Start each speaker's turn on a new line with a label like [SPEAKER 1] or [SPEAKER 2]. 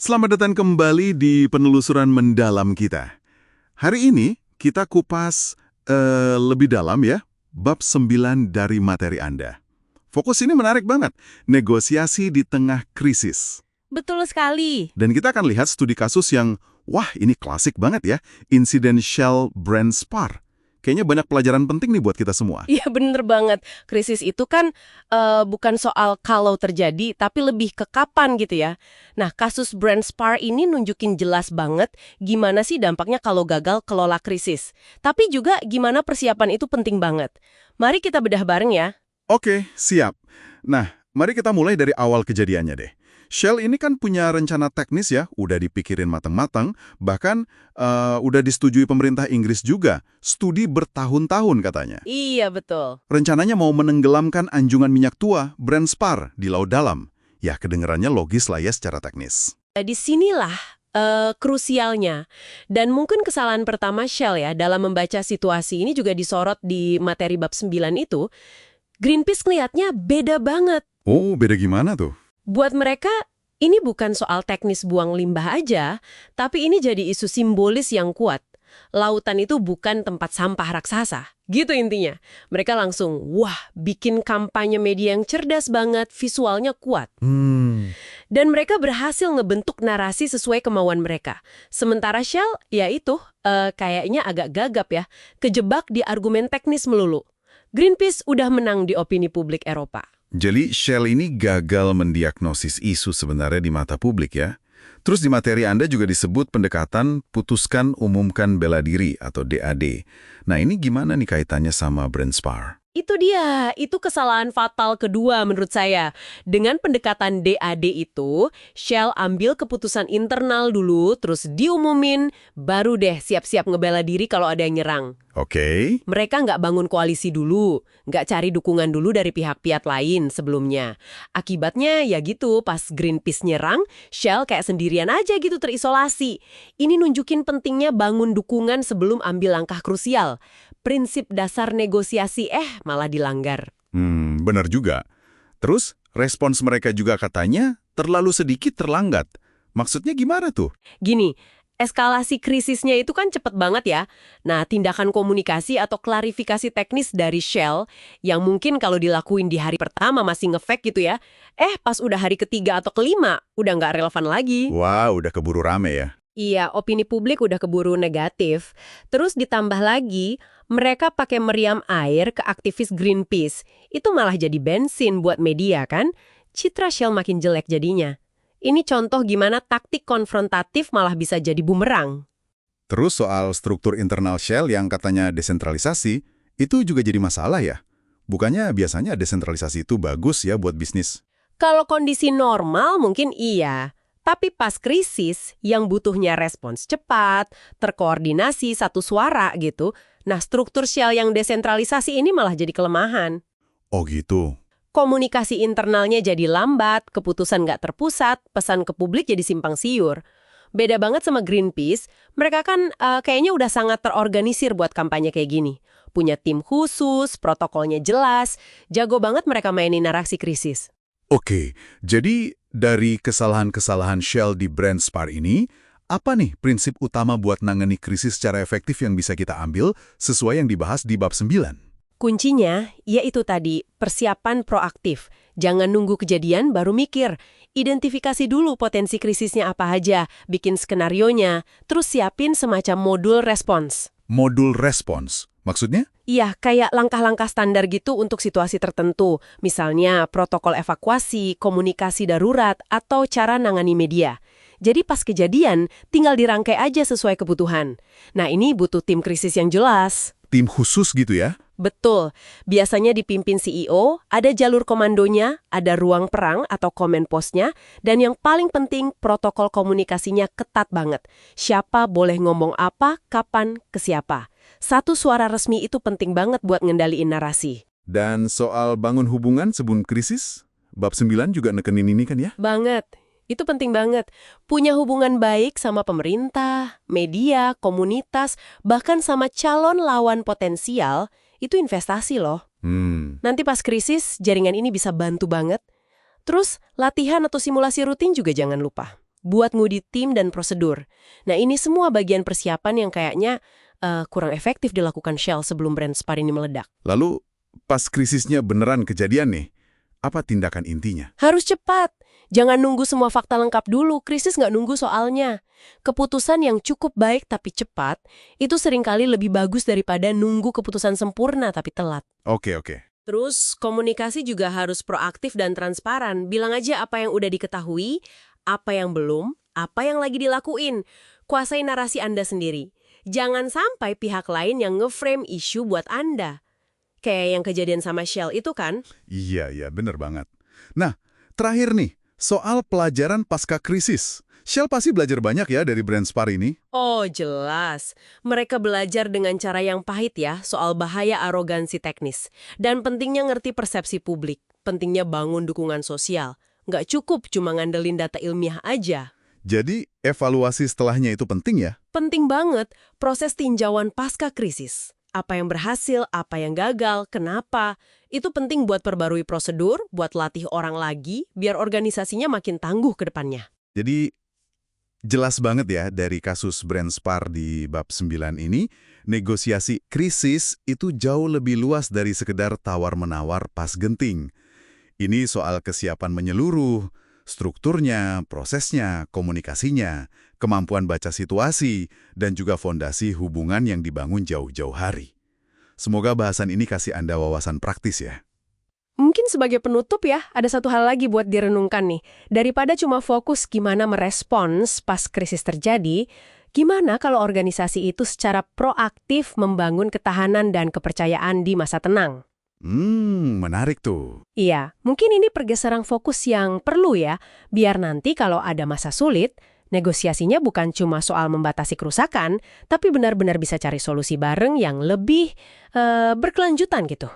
[SPEAKER 1] Selamat datang kembali di penelusuran mendalam kita. Hari ini kita kupas lebih dalam ya, bab 9 dari materi Anda. Fokus ini menarik banget, negosiasi di tengah krisis.
[SPEAKER 2] Betul sekali.
[SPEAKER 1] Dan kita akan lihat studi kasus yang, wah ini klasik banget ya, insiden Shell Brand Spar. Kayaknya banyak pelajaran penting nih buat kita semua.
[SPEAKER 2] Iya bener banget. Krisis itu kan bukan soal kalau terjadi, tapi lebih ke kapan gitu ya. Nah, kasus Brand Spar ini nunjukin jelas banget gimana sih dampaknya kalau gagal kelola krisis. Tapi juga gimana persiapan itu penting banget. Mari kita bedah bareng ya.
[SPEAKER 1] Oke, siap. Nah, mari kita mulai dari awal kejadiannya deh. Shell ini kan punya rencana teknis ya, udah dipikirin matang-matang, bahkan udah disetujui pemerintah Inggris juga, studi bertahun-tahun katanya.
[SPEAKER 2] Iya betul.
[SPEAKER 1] Rencananya mau menenggelamkan anjungan minyak tua, Brand Spar, di laut dalam. Ya, kedengarannya logis lah ya secara teknis.
[SPEAKER 2] Di sinilah krusialnya. Dan mungkin kesalahan pertama Shell ya, dalam membaca situasi ini juga disorot di materi bab 9 itu, Greenpeace ngelihatnya beda banget.
[SPEAKER 1] Oh, beda gimana tuh?
[SPEAKER 2] Buat mereka, ini bukan soal teknis buang limbah aja, tapi ini jadi isu simbolis yang kuat. Lautan itu bukan tempat sampah raksasa. Gitu intinya. Mereka langsung, wah, bikin kampanye media yang cerdas banget, visualnya kuat. Dan mereka berhasil ngebentuk narasi sesuai kemauan mereka. Sementara Shell, ya itu, kayaknya agak gagap ya, kejebak di argumen teknis melulu. Greenpeace udah menang di opini publik Eropa.
[SPEAKER 1] Jadi Shell ini gagal mendiagnosis isu sebenarnya di mata publik ya. Terus di materi Anda juga disebut pendekatan putuskan umumkan bela diri atau DAD. Nah ini gimana nih kaitannya sama Brand Spar?
[SPEAKER 2] Itu dia, itu kesalahan fatal kedua menurut saya. Dengan pendekatan DAD itu, Shell ambil keputusan internal dulu, terus diumumin, baru deh siap-siap ngebela diri kalau ada yang nyerang.
[SPEAKER 1] Oke.
[SPEAKER 2] Mereka nggak bangun koalisi dulu, nggak cari dukungan dulu dari pihak-pihak lain sebelumnya. Akibatnya ya gitu, pas Greenpeace nyerang, Shell kayak sendirian aja gitu terisolasi. Ini nunjukin pentingnya bangun dukungan sebelum ambil langkah krusial. Prinsip dasar negosiasi malah dilanggar.
[SPEAKER 1] Benar juga. Terus respons mereka juga katanya terlalu sedikit terlambat. Maksudnya gimana tuh?
[SPEAKER 2] Gini, eskalasi krisisnya itu kan cepet banget ya. Nah, tindakan komunikasi atau klarifikasi teknis dari Shell yang mungkin kalau dilakuin di hari pertama masih ngefake gitu ya. Pas udah hari ketiga atau kelima, udah nggak relevan lagi.
[SPEAKER 1] Wah, udah keburu rame ya.
[SPEAKER 2] Iya, opini publik udah keburu negatif. Terus ditambah lagi, mereka pakai meriam air ke aktivis Greenpeace. Itu malah jadi bensin buat media kan? Citra Shell makin jelek jadinya. Ini contoh gimana taktik konfrontatif malah bisa jadi bumerang.
[SPEAKER 1] Terus soal struktur internal Shell yang katanya desentralisasi, itu juga jadi masalah ya? Bukannya biasanya desentralisasi itu bagus ya buat bisnis?
[SPEAKER 2] Kalau kondisi normal mungkin iya. Tapi pas krisis yang butuhnya respons cepat, terkoordinasi satu suara gitu, nah struktur Shell yang desentralisasi ini malah jadi kelemahan.
[SPEAKER 1] Oh gitu.
[SPEAKER 2] Komunikasi internalnya jadi lambat, keputusan nggak terpusat, pesan ke publik jadi simpang siur. Beda banget sama Greenpeace, mereka kan kayaknya udah sangat terorganisir buat kampanye kayak gini. Punya tim khusus, protokolnya jelas, jago banget mereka mainin narasi krisis.
[SPEAKER 1] Oke, jadi dari kesalahan-kesalahan Shell di Brand Spar ini, apa nih prinsip utama buat nangani krisis secara efektif yang bisa kita ambil sesuai yang dibahas di bab 9?
[SPEAKER 2] Kuncinya, yaitu tadi, persiapan proaktif. Jangan nunggu kejadian baru mikir. Identifikasi dulu potensi krisisnya apa aja, bikin skenarionya, terus siapin semacam modul respons.
[SPEAKER 1] Modul respons, maksudnya?
[SPEAKER 2] Iya, kayak langkah-langkah standar gitu untuk situasi tertentu. Misalnya protokol evakuasi, komunikasi darurat, atau cara nangani media. Jadi pas kejadian, tinggal dirangkai aja sesuai kebutuhan. Nah ini butuh tim krisis yang jelas.
[SPEAKER 1] Tim khusus gitu ya?
[SPEAKER 2] Betul. Biasanya dipimpin CEO, ada jalur komandonya, ada ruang perang atau command post-nya, dan yang paling penting protokol komunikasinya ketat banget. Siapa boleh ngomong apa, kapan, ke siapa. Satu suara resmi itu penting banget buat ngendaliin narasi.
[SPEAKER 1] Dan soal bangun hubungan sebelum krisis, bab 9 juga nekenin ini kan ya?
[SPEAKER 2] Banget. Itu penting banget. Punya hubungan baik sama pemerintah, media, komunitas, bahkan sama calon lawan potensial, itu investasi loh. Nanti pas krisis, jaringan ini bisa bantu banget. Terus, latihan atau simulasi rutin juga jangan lupa. buat ngudi tim dan prosedur. Nah, ini semua bagian persiapan yang kayaknya kurang efektif dilakukan Shell sebelum brand Spar ini meledak.
[SPEAKER 1] Lalu, pas krisisnya beneran kejadian nih, apa tindakan intinya?
[SPEAKER 2] Harus cepat. Jangan nunggu semua fakta lengkap dulu, krisis nggak nunggu soalnya. Keputusan yang cukup baik tapi cepat, itu seringkali lebih bagus daripada nunggu keputusan sempurna tapi telat.
[SPEAKER 1] Oke.
[SPEAKER 2] Terus, komunikasi juga harus proaktif dan transparan. Bilang aja apa yang udah diketahui, apa yang belum, apa yang lagi dilakuin. Kuasai narasi Anda sendiri. Jangan sampai pihak lain yang nge-frame isu buat Anda. Kayak yang kejadian sama Shell itu kan?
[SPEAKER 1] Iya, bener banget. Nah, terakhir nih, soal pelajaran pasca krisis. Shell pasti belajar banyak ya dari brand Spar ini.
[SPEAKER 2] Oh, jelas. Mereka belajar dengan cara yang pahit ya, soal bahaya arogansi teknis. Dan pentingnya ngerti persepsi publik. Pentingnya bangun dukungan sosial. Nggak cukup cuma ngandelin data ilmiah aja.
[SPEAKER 1] Jadi, evaluasi setelahnya itu penting ya?
[SPEAKER 2] Penting banget proses tinjauan pasca krisis. Apa yang berhasil, apa yang gagal, kenapa. Itu penting buat perbarui prosedur, buat latih orang lagi, biar organisasinya makin tangguh ke depannya.
[SPEAKER 1] Jadi, jelas banget ya dari kasus brand Spar di bab 9 ini, negosiasi krisis itu jauh lebih luas dari sekedar tawar-menawar pas genting. Ini soal kesiapan menyeluruh, strukturnya, prosesnya, komunikasinya, kemampuan baca situasi, dan juga fondasi hubungan yang dibangun jauh-jauh hari. Semoga bahasan ini kasih Anda wawasan praktis ya.
[SPEAKER 2] Mungkin sebagai penutup ya, ada satu hal lagi buat direnungkan nih. Daripada cuma fokus gimana merespons pas krisis terjadi, gimana kalau organisasi itu secara proaktif membangun ketahanan dan kepercayaan di masa tenang?
[SPEAKER 1] Menarik tuh.
[SPEAKER 2] Iya, mungkin ini pergeseran fokus yang perlu ya, biar nanti kalau ada masa sulit, negosiasinya bukan cuma soal membatasi kerusakan, tapi benar-benar bisa cari solusi bareng yang lebih berkelanjutan gitu.